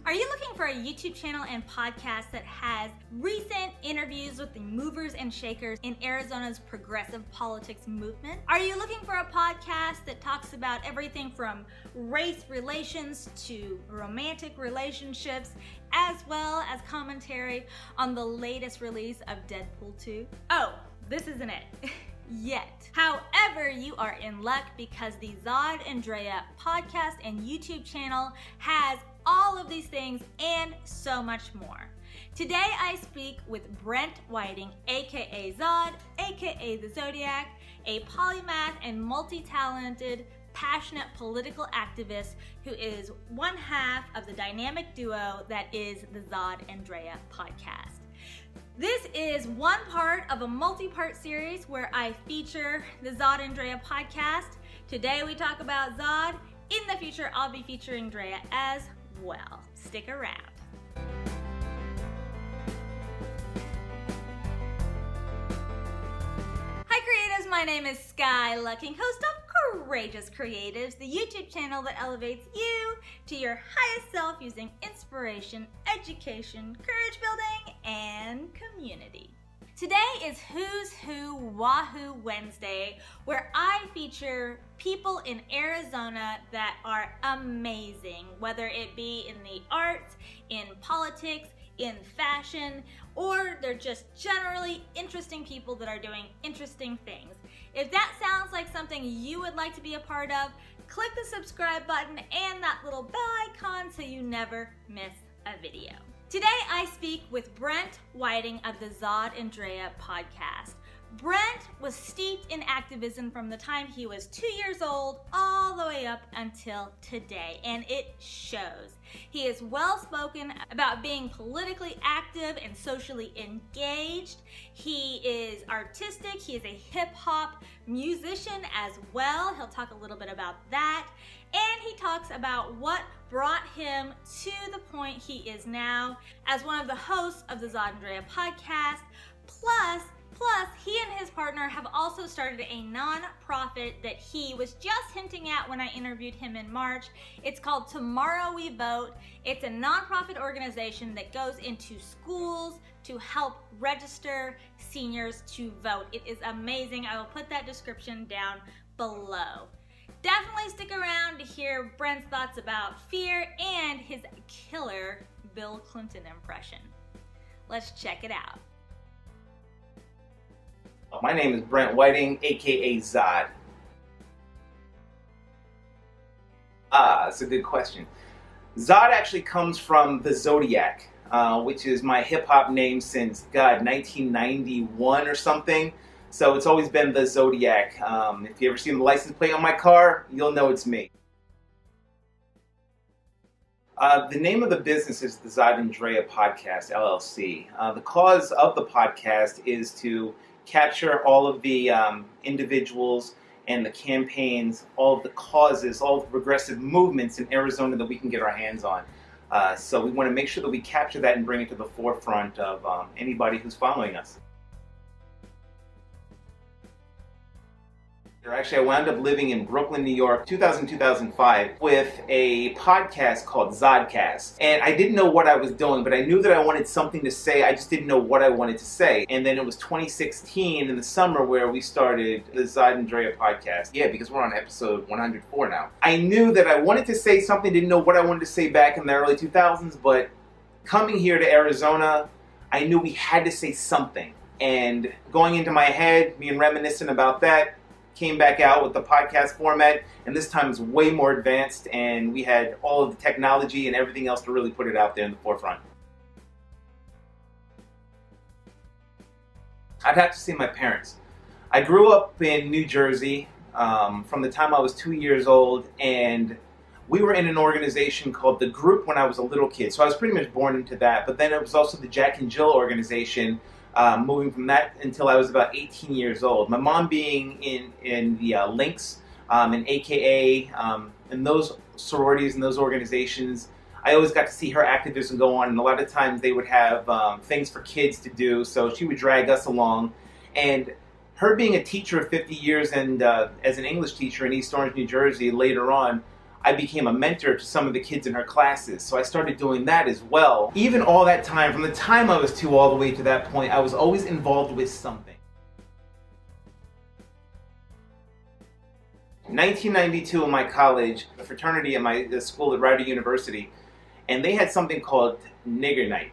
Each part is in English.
Are you looking for a YouTube channel and podcast that has recent interviews with the movers and shakers in Arizona's progressive politics movement? Are you looking for a podcast that talks about everything from race relations to romantic relationships, as well as commentary on the latest release of Deadpool 2? Oh, this isn't it. Yet. However, you are in luck because the Zod and Drea podcast and YouTube channel has all of these things and so much more. Today I speak with Brent Whiting, aka Zod, aka the Zodiac, a polymath and multi-talented, passionate political activist who is one half of the dynamic duo that is the Zod and Drea podcast. This is one part of a multi-part series where I feature the Zod and Drea podcast. Today we talk about Zod. In the future, I'll be featuring Drea as well. Stick around. Hi creatives, my name is Sky Lucking, host of Courageous Creatives, the YouTube channel that elevates you to your highest self using inspiration, education, courage building, and community. Today is Who's Who Wahoo Wednesday, where I feature people in Arizona that are amazing, whether it be in the arts, in politics, in fashion, or they're just generally interesting people that are doing interesting things. If that sounds like something you would like to be a part of, click the subscribe button and that little bell icon so you never miss a video. Today I speak with Brent Whiting of the Zod and Drea podcast. Brent was steeped in activism from the time he was 2 years old all the way up until today, and it shows. He is well-spoken about being politically active and socially engaged. He is artistic. He is a hip-hop musician as well. He'll talk a little bit about that. And he talks about what brought him to the point he is now as one of the hosts of the Zod and Drea podcast. Plus, he and his partner have also started a non-profit that he was just hinting at when I interviewed him in March. It's called Tomorrow We Vote. It's a non-profit organization that goes into schools to help register seniors to vote. It is amazing. I will put that description down below. Definitely stick around to hear Brent's thoughts about fear and his killer Bill Clinton impression. Let's check it out. My name is Brent Whiting, aka Zod. That's a good question. Zod actually comes from the Zodiac, which is my hip-hop name since, 1991 or something. So it's always been the Zodiac. If you ever seen the license plate on my car, you'll know it's me. The name of the business is the Zod and Drea Podcast, LLC. The cause of the podcast is to capture all of the individuals and the campaigns, all of the causes, all of the progressive movements in Arizona that we can get our hands on. So we want to make sure that we capture that and bring it to the forefront of anybody who's following us. Actually, I wound up living in Brooklyn, New York, 2000-2005, with a podcast called Zodcast. And I didn't know what I was doing, but I knew that I wanted something to say. I just didn't know what I wanted to say. And then it was 2016 in the summer where we started the Zod and Drea podcast. Yeah, because we're on episode 104 now. I knew that I wanted to say something, didn't know what I wanted to say back in the early 2000s, but coming here to Arizona, I knew we had to say something. And going into my head, being reminiscent about that, came back out with the podcast format, and this time it's way more advanced, and we had all of the technology and everything else to really put it out there in the forefront. I'd have to say my parents. I grew up in New Jersey from the time I was 2 years old, and we were in an organization called The Group when I was a little kid, so I was pretty much born into that, but then it was also the Jack and Jill organization, moving from that until I was about 18 years old. My mom being in the Links and AKA and those sororities and those organizations, I always got to see her activism go on, and a lot of times they would have things for kids to do, so she would drag us along. And her being a teacher of 50 years and as an English teacher in East Orange, New Jersey later on, I became a mentor to some of the kids in her classes. So I started doing that as well. Even all that time, from the time I was 2 all the way to that point, I was always involved with something. 1992 in my college, a fraternity at the school at Rider University, and they had something called Nigger Night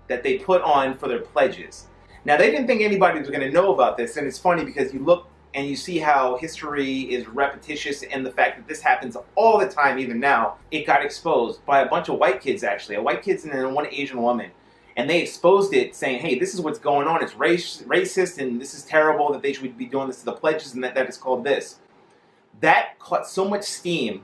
that they put on for their pledges. Now, they didn't think anybody was going to know about this, and it's funny because you look and you see how history is repetitious, and the fact that this happens all the time, even now. It got exposed by a bunch of white kids, actually, a white kids and then one Asian woman. And they exposed it, saying, hey, this is what's going on, it's racist, and this is terrible, that they should be doing this to the pledges, and that is called this. That caught so much steam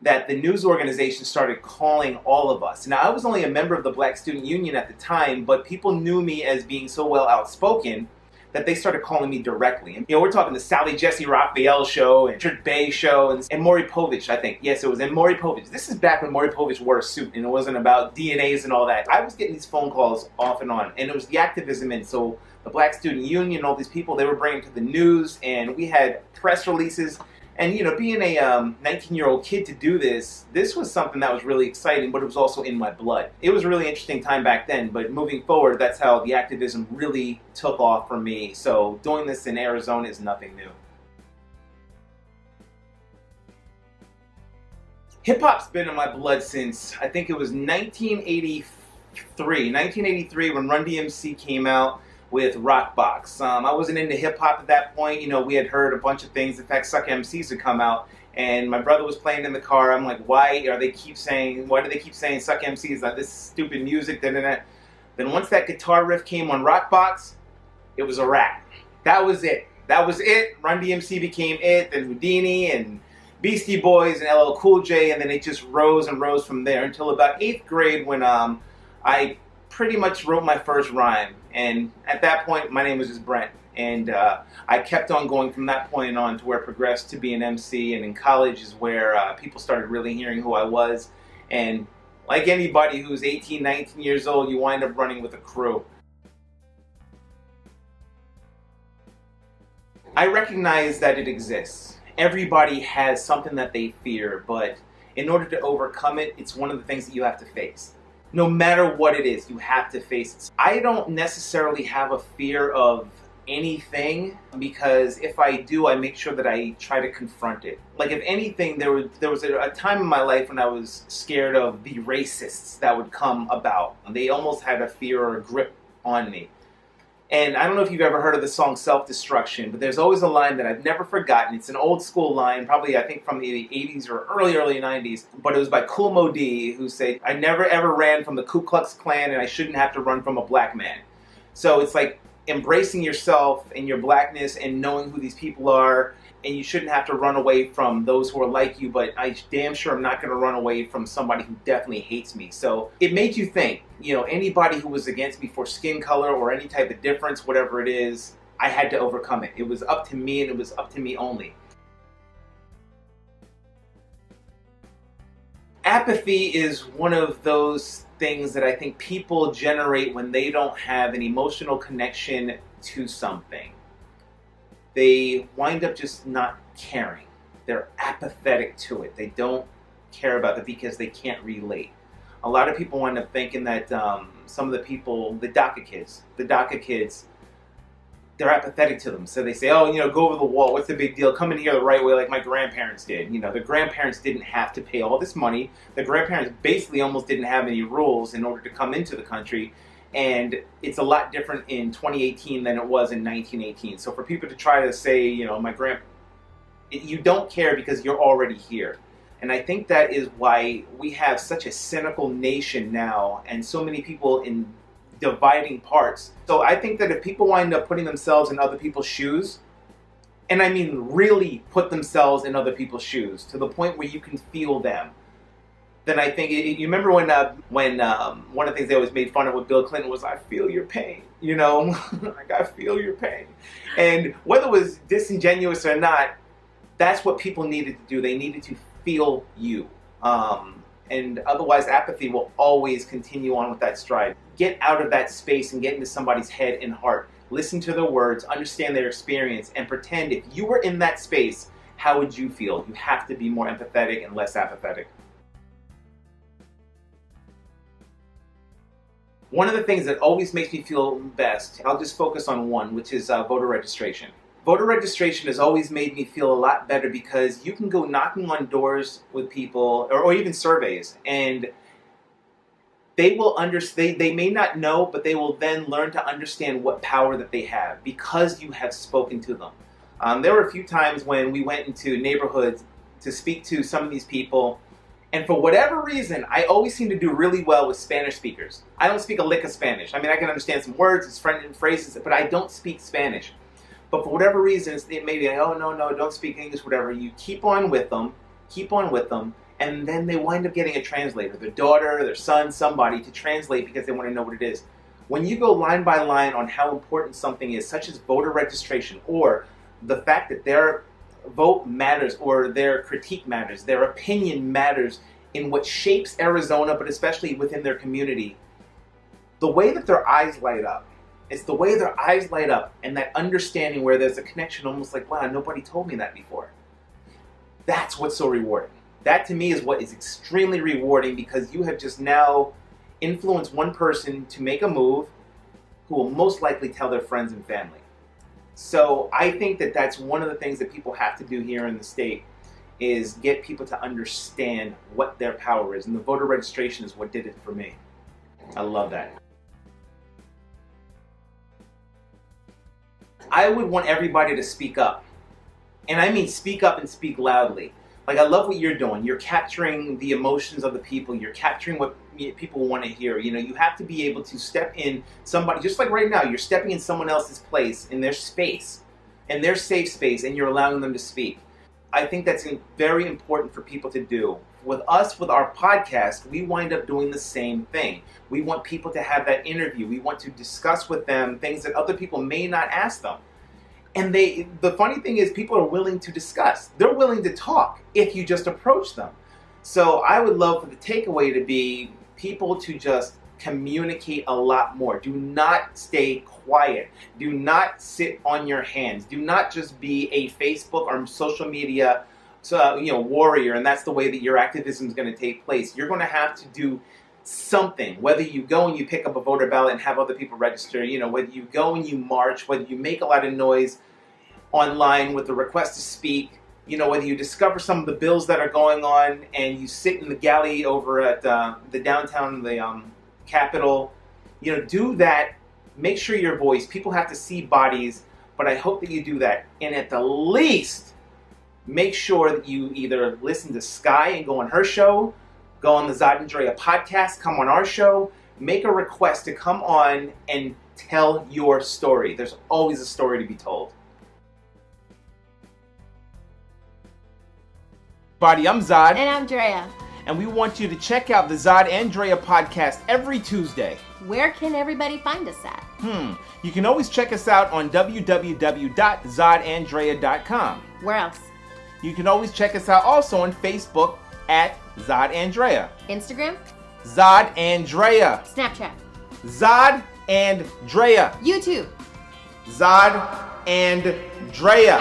that the news organization started calling all of us. Now, I was only a member of the Black Student Union at the time, but people knew me as being so well outspoken that they started calling me directly. And, we're talking the Sally Jesse Raphael show, and Richard Bay show, and Maury Povich, I think. Yes, it was in Maury Povich. This is back when Maury Povich wore a suit, and it wasn't about DNAs and all that. I was getting these phone calls off and on, and it was the activism, and so the Black Student Union, all these people, they were bringing to the news, and we had press releases. And, being a 19-year-old kid to do this was something that was really exciting, but it was also in my blood. It was a really interesting time back then, but moving forward, that's how the activism really took off for me. So doing this in Arizona is nothing new. Hip-hop's been in my blood since, I think it was 1983 when Run DMC came out with Rockbox. I wasn't into hip-hop at that point. We had heard a bunch of things. In fact, Suck MCs had come out, and my brother was playing in the car. I'm like, why do they keep saying Suck MCs? Like, this stupid music, Then once that guitar riff came on Rockbox, it was a wrap. That was it. Run DMC became it, then Houdini, and Beastie Boys, and LL Cool J, and then it just rose and rose from there until about 8th grade when I pretty much wrote my first rhyme. And at that point, my name was just Brent. And I kept on going from that point on to where it progressed to be an MC. And in college is where people started really hearing who I was. And like anybody who's 18, 19 years old, you wind up running with a crew. I recognize that it exists. Everybody has something that they fear, but in order to overcome it, it's one of the things that you have to face. No matter what it is, you have to face it. I don't necessarily have a fear of anything, because if I do, I make sure that I try to confront it. Like, if anything, there was a time in my life when I was scared of the racists that would come about. They almost had a fear or a grip on me. And I don't know if you've ever heard of the song Self-Destruction, but there's always a line that I've never forgotten. It's an old school line, probably I think from the 80s or early 90s, but it was by Kool Moe Dee, who said, I never ever ran from the Ku Klux Klan, and I shouldn't have to run from a black man. So it's like embracing yourself and your blackness and knowing who these people are, and you shouldn't have to run away from those who are like you, but I damn sure am not going to run away from somebody who definitely hates me. So it made you think, anybody who was against me for skin color or any type of difference, whatever it is, I had to overcome it. It was up to me, and it was up to me only. Apathy is one of those things that I think people generate when they don't have an emotional connection to something. They wind up just not caring. They're apathetic to it. They don't care about it because they can't relate. A lot of people wind up thinking that some of the people, the DACA kids, they're apathetic to them. So they say, oh, go over the wall. What's the big deal? Come in here the right way like my grandparents did. The grandparents didn't have to pay all this money. The grandparents basically almost didn't have any rules in order to come into the country. And it's a lot different in 2018 than it was in 1918. So for people to try to say, you don't care because you're already here. And I think that is why we have such a cynical nation now, and so many people in dividing parts. So I think that if people wind up putting themselves in other people's shoes, and I mean really put themselves in other people's shoes to the point where you can feel them, then I think, you remember when one of the things they always made fun of with Bill Clinton was, I feel your pain, like, I feel your pain. And whether it was disingenuous or not, that's what people needed to do. They needed to feel you. And otherwise, apathy will always continue on with that stride. Get out of that space and get into somebody's head and heart. Listen to their words, understand their experience, and pretend if you were in that space, how would you feel? You have to be more empathetic and less apathetic. One of the things that always makes me feel best, I'll just focus on one, which is voter registration. Voter registration has always made me feel a lot better because you can go knocking on doors with people, or even surveys, and they will understand. They may not know, but they will then learn to understand what power that they have because you have spoken to them. There were a few times when we went into neighborhoods to speak to some of these people, and for whatever reason, I always seem to do really well with Spanish speakers. I don't speak a lick of Spanish. I mean, I can understand some words, and phrases, but I don't speak Spanish. But for whatever reason, it may be like, oh, no, don't speak English, whatever. You keep on with them, and then they wind up getting a translator, their daughter, their son, somebody to translate because they want to know what it is. When you go line by line on how important something is, such as voter registration, or the fact that their vote matters, or their critique matters, their opinion matters in what shapes Arizona, but especially within their community, the way that their eyes light up, it's the way their eyes light up and that understanding where there's a connection, almost like, wow, nobody told me that before. That's what's so rewarding. That to me is what is extremely rewarding because you have just now influenced one person to make a move who will most likely tell their friends and family. So I think that that's one of the things that people have to do here in the state is get people to understand what their power is. And the voter registration is what did it for me. I love that. I would want everybody to speak up. And I mean speak up and speak loudly. Like, I love what you're doing. You're capturing the emotions of the people. You're capturing what people want to hear. You know, you have to be able to step in somebody, just like right now, you're stepping in someone else's place, in their space, in their safe space, and you're allowing them to speak. I think that's very important for people to do. With us, with our podcast, we wind up doing the same thing. We want people to have that interview. We want to discuss with them things that other people may not ask them. And the funny thing is, people are willing to discuss. They're willing to talk if you just approach them. So I would love for the takeaway to be people to just communicate a lot more. Do not stay quiet. Do not sit on your hands. Do not just be a Facebook or social media warrior, and that's the way that your activism is going to take place. You're going to have to do something, whether you go and you pick up a voter ballot and have other people register, whether you go and you march, whether you make a lot of noise online with the request to speak, whether you discover some of the bills that are going on and you sit in the galley over at the downtown, the Capitol, do that. Make sure your voice, people have to see bodies, but I hope that you do that. And at the least, make sure that you either listen to Sky and go on her show, go on the Zod and Drea podcast, come on our show, make a request to come on and tell your story. There's always a story to be told. Buddy, I'm Zod. And I'm Drea. And we want you to check out the Zod and Drea podcast every Tuesday. Where can everybody find us at? You can always check us out on www.zodanddrea.com. Where else? You can always check us out also on Facebook at Zod and Drea. Instagram? Zod and Drea. Snapchat? Zod and Drea. YouTube? Zod and Drea.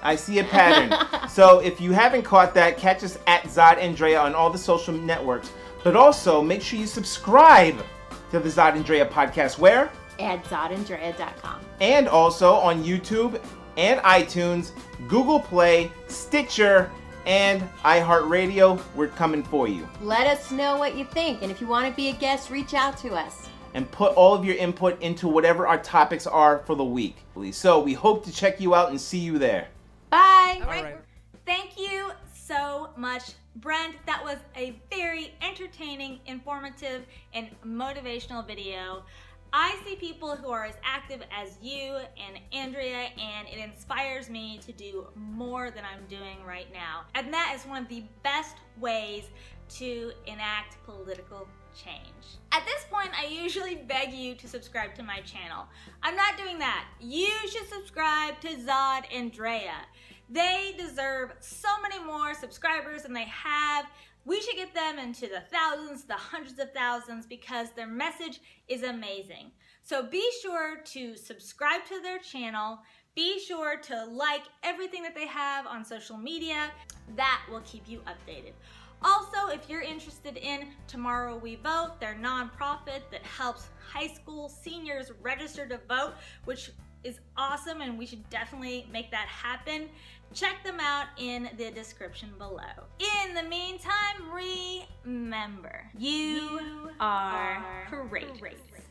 I see a pattern. So if you haven't caught that, catch us at Zod and Drea on all the social networks. But also, make sure you subscribe to the Zod and Drea podcast. Where? At zodanddrea.com. And also on YouTube and iTunes, Google Play, Stitcher, and iHeartRadio. We're coming for you. Let us know what you think. And if you want to be a guest, reach out to us. And put all of your input into whatever our topics are for the week. So we hope to check you out and see you there. Bye. All right. Thank you so much, Brent. That was a very entertaining, informative, and motivational video. I see people who are as active as you and Andrea, and it inspires me to do more than I'm doing right now. And that is one of the best ways to enact political change. At this point, I usually beg you to subscribe to my channel. I'm not doing that. You should subscribe to Zod and Drea. They deserve so many more subscribers than they have. We should get them into the thousands, the hundreds of thousands, because their message is amazing. So be sure to subscribe to their channel, Be sure to like everything that they have on social media. That will keep you updated. Also, if you're interested in Tomorrow We Vote, their nonprofit that helps high school seniors register to vote, which is awesome and we should definitely make that happen. Check them out in the description below. In the meantime, remember, you are courageous.